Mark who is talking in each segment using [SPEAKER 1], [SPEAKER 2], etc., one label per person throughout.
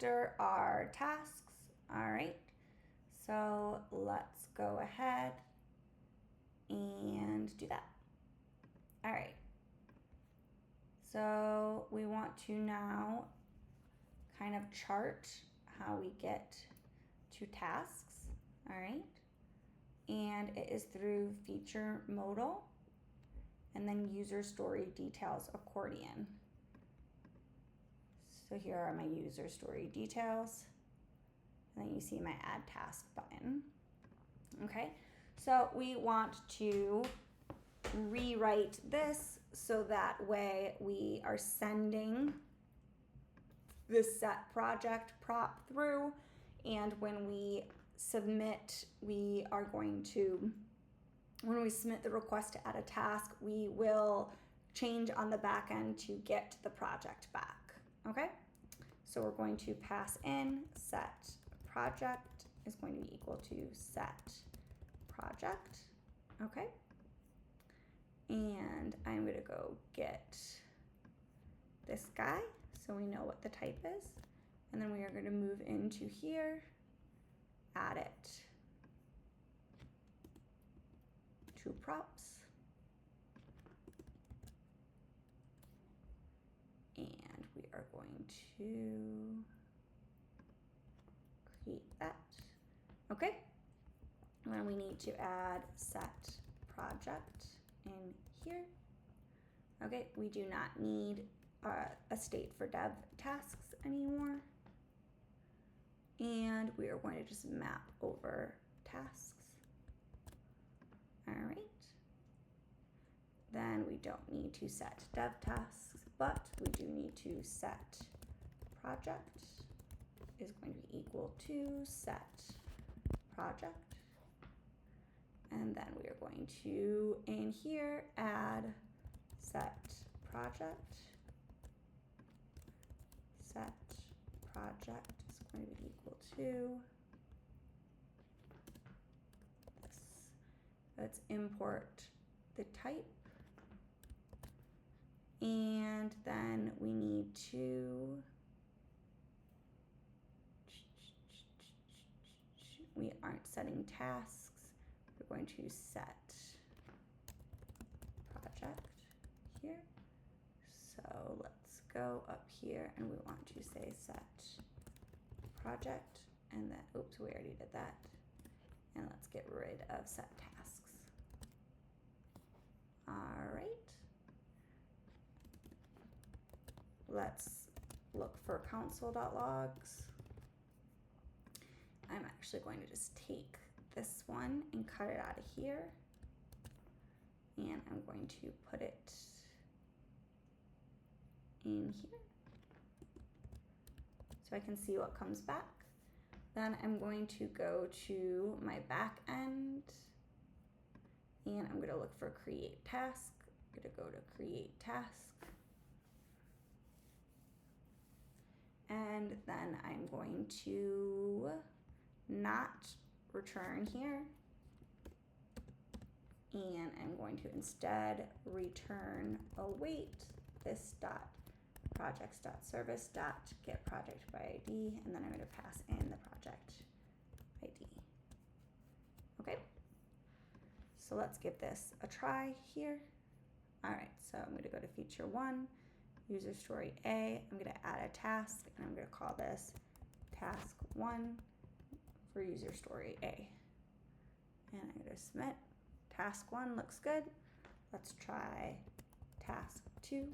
[SPEAKER 1] vector our tasks. All right, so let's go ahead and do that. All right, so we want to now kind of chart how we get to tasks. All right, and it is through feature modal and then user story details accordion. So here are my user story details, and then you see my add task button. Okay, so we want to rewrite this so that way we are sending this set project prop through, and when we submit, we are going to, when we submit the request to add a task, we will change on the back end to get the project back. Okay, so we're going to pass in set project is going to be equal to set project. Okay, and I'm going to go get this guy so we know what the type is, and then we are going to move into here, add it to props, and we are going to create that. Okay, and then we need to add set project in here. Okay, we do not need a state for dev tasks anymore, and we are going to just map over tasks. All right, then we don't need to set dev tasks, but we do need to set project is going to be equal to set project, and then we are going to in here add set project. Set project is going to be equal to this. Let's import the type, and then we need to, we aren't setting tasks, we're going to set project here. So let's go up here and we want to say set project, and then, oops, we already did that. And let's get rid of set tasks. All right. Let's look for console.logs. I'm actually going to just take this one and cut it out of here. And I'm going to put it in here so I can see what comes back. Then I'm going to go to my back end, and I'm going to look for create task. I'm going to go to create task, and then I'm going to not return here, and I'm going to instead return await this dot projects.service dot get project by ID, and then I'm going to pass in the project ID. Okay, so let's give this a try here. All right, so I'm going to go to feature 1, user story A. I'm going to add a task, and I'm going to call this task 1 for user story A. And I'm going to submit. Task 1 looks good. Let's try task 2,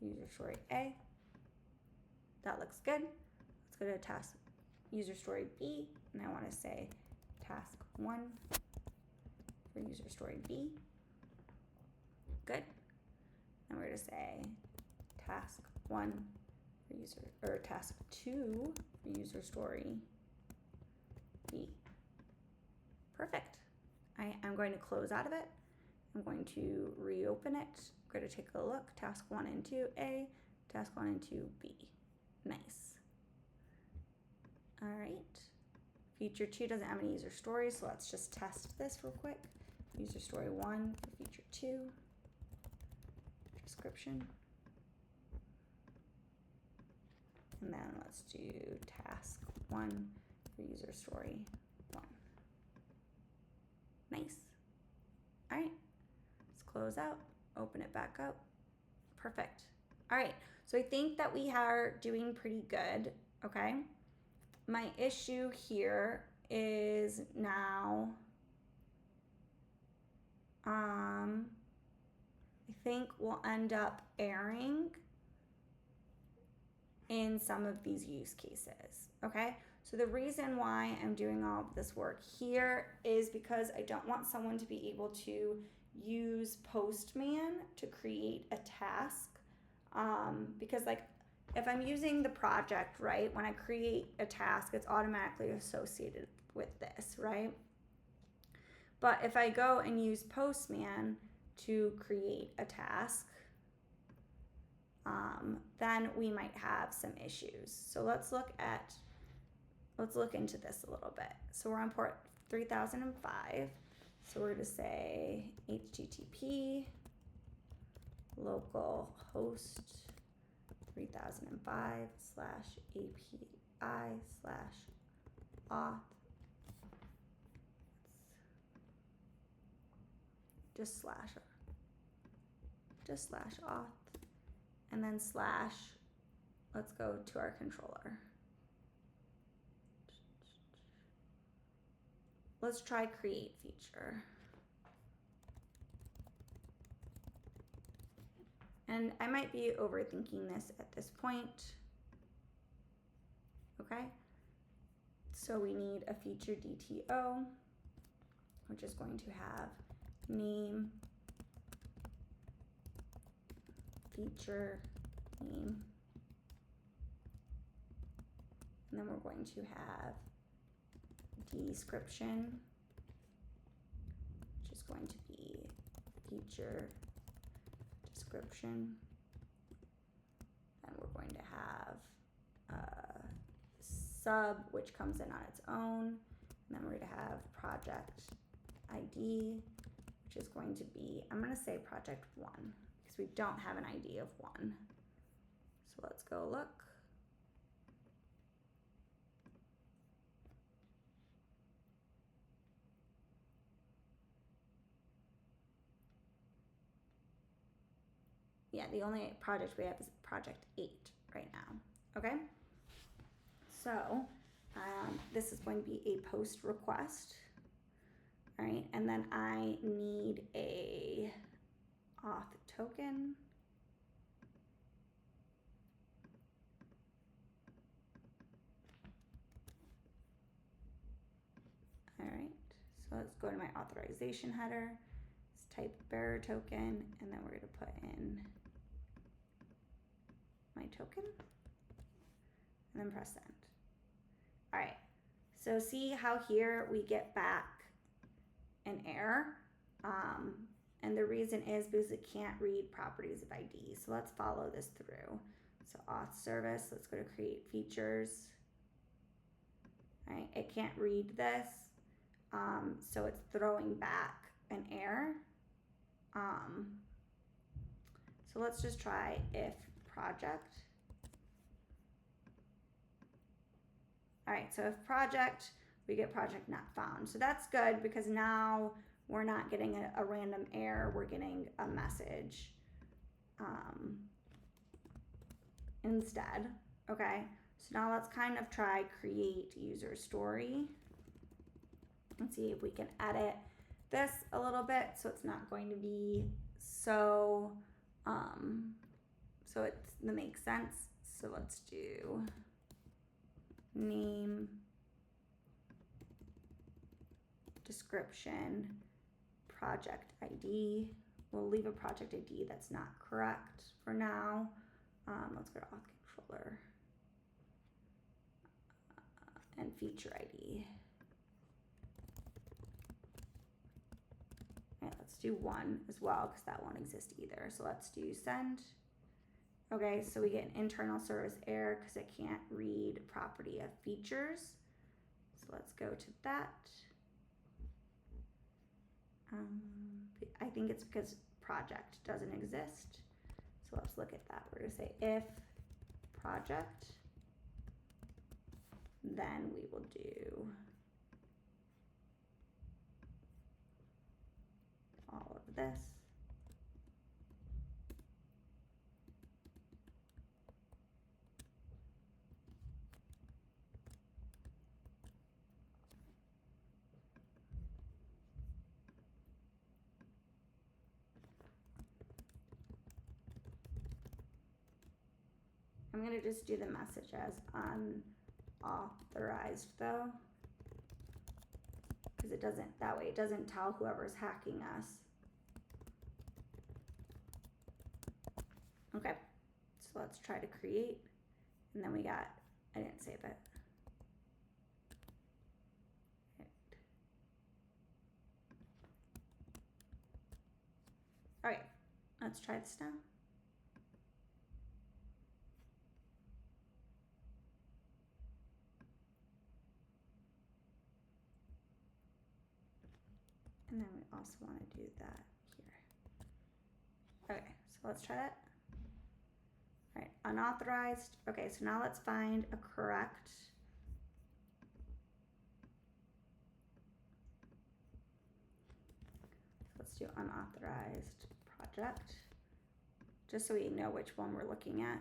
[SPEAKER 1] user story A. That looks good. Let's go to task user story B, and I want to say task 1 for user story B. Good. And we're going to say task 1 for user, or task 2 for user story B. Perfect. I'm going to close out of it. I'm going to reopen it. I'm going to take a look. Task 1 and 2 A, task 1 and 2 B. Nice. All right. Feature 2 doesn't have any user stories, so let's just test this real quick. User story 1 for feature 2. Description. And then let's let's do task 1 for user story 1. Nice. All right, let's close out, open it back up. Perfect. All right, so I think that we are doing pretty good, okay? My issue here is now, I think we'll end up erring in some of these use cases, okay? So the reason why I'm doing all of this work here is because I don't want someone to be able to use Postman to create a task, because like if I'm using the project, right, when I create a task, it's automatically associated with this, right? But if I go and use Postman to create a task, then we might have some issues. So let's look into this a little bit. So we're on port 3005. So we're going to say HTTP localhost 3005 /API /auth. Just slash auth, and then slash, let's go to our controller. Let's try create feature. And I might be overthinking this at this point. Okay, so we need a feature DTO, which is going to have name, feature name, and then we're going to have description, which is going to be feature description, and we're going to have sub, which comes in on its own, and then we're going to have project ID, which is going to be, I'm going to say project 1 because we don't have an ID of 1. So let's go look. Yeah, the only project we have is project 8 right now. Okay, so this is going to be a post request. All right, and then I need a auth token. All right, so let's go to my authorization header. Let's type bearer token, and then we're going to put in my token, and then press send. All right, so see how here we get back an error, and the reason is because it can't read properties of ID. So let's follow this through. So auth service, let's go to create features. All right, it can't read this, so it's throwing back an error. So let's just try if project. All right, so if project, we get project not found. So that's good because now we're not getting a random error, we're getting a message instead, okay? So now let's kind of try create user story and see if we can edit this a little bit so it's not going to be so, so it makes sense. So let's do name, description, project ID. We'll leave a project ID that's not correct for now. Let's go to auth controller and feature ID. All right, let's do 1 as well because that won't exist either. So let's do send. Okay, so we get an internal service error because it can't read property of features. So let's go to that. I think it's because project doesn't exist. So let's look at that. We're going to say if project, then we will do all of this. I'm going to just do the message as unauthorized though, because it doesn't, that way it doesn't tell whoever's hacking us. Okay, so let's try to create, and then we got, I didn't save it. All right, let's try this now. And then we also want to do that here. Okay, so let's try that. All right, unauthorized. Okay, so now let's find a correct. Let's do unauthorized project, just so we know which one we're looking at.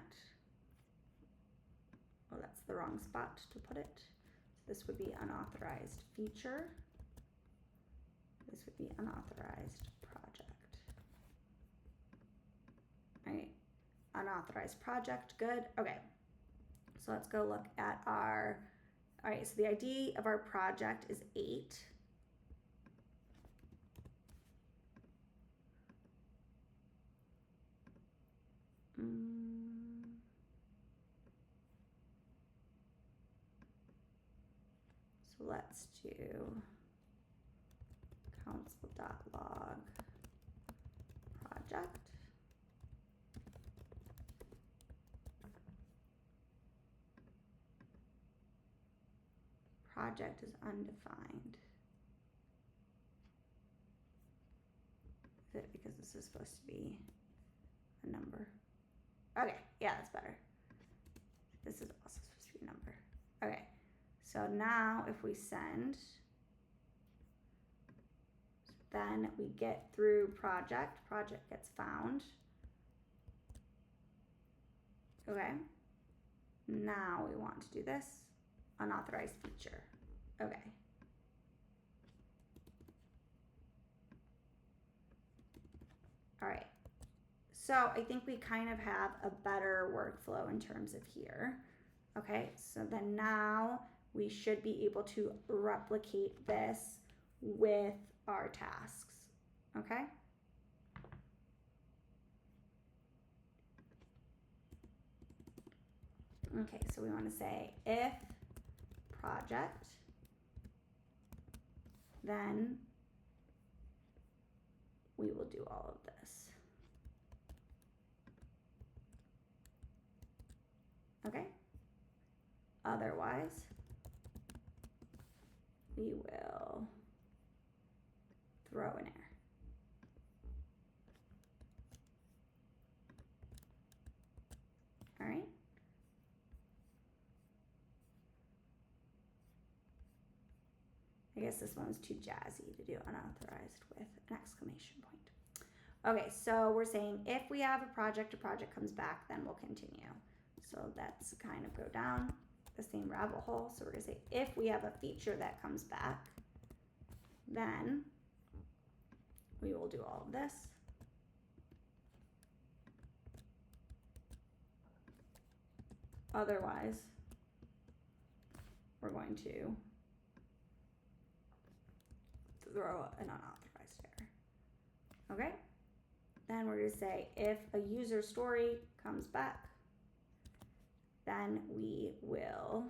[SPEAKER 1] Oh, that's the wrong spot to put it. So this would be unauthorized feature. This would be unauthorized project. All right, unauthorized project, good. Okay, so let's go look at our, all right, so the ID of our project is 8. So let's do console.log project. Project is undefined. Is it because this is supposed to be a number? Okay, yeah, that's better. This is also supposed to be a number. Okay, so now if we send, then we get through project gets found. Okay, now we want to do this, unauthorized feature. Okay. All right, so I think we kind of have a better workflow in terms of here. Okay, so then now we should be able to replicate this with our tasks, okay? Okay, so we want to say if project, then we will do all of this. Okay? Otherwise, we will throw an error. All right? I guess this one's too jazzy to do unauthorized with an exclamation point. Okay, so we're saying if we have a project comes back, then we'll continue. So let's kind of go down the same rabbit hole. So we're gonna say if we have a feature that comes back, then we will do all of this. Otherwise, we're going to throw an unauthorized error. Okay? Then we're going to say if a user story comes back, then we will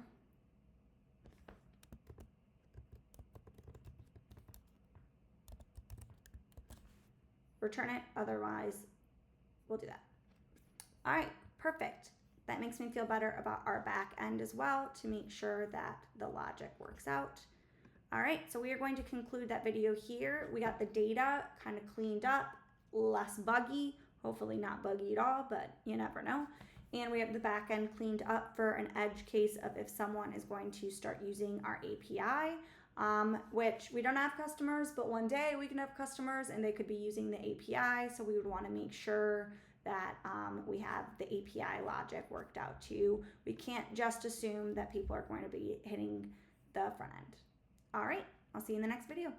[SPEAKER 1] return it. Otherwise, we'll do that. All right, perfect. That makes me feel better about our back end as well to make sure that the logic works out. All right, so we are going to conclude that video here. We got the data kind of cleaned up, less buggy, hopefully not buggy at all, but you never know. And we have the back end cleaned up for an edge case of if someone is going to start using our API, which we don't have customers, but one day we can have customers and they could be using the API. So we would want to make sure that we have the API logic worked out too. We can't just assume that people are going to be hitting the front end. All right, I'll see you in the next video.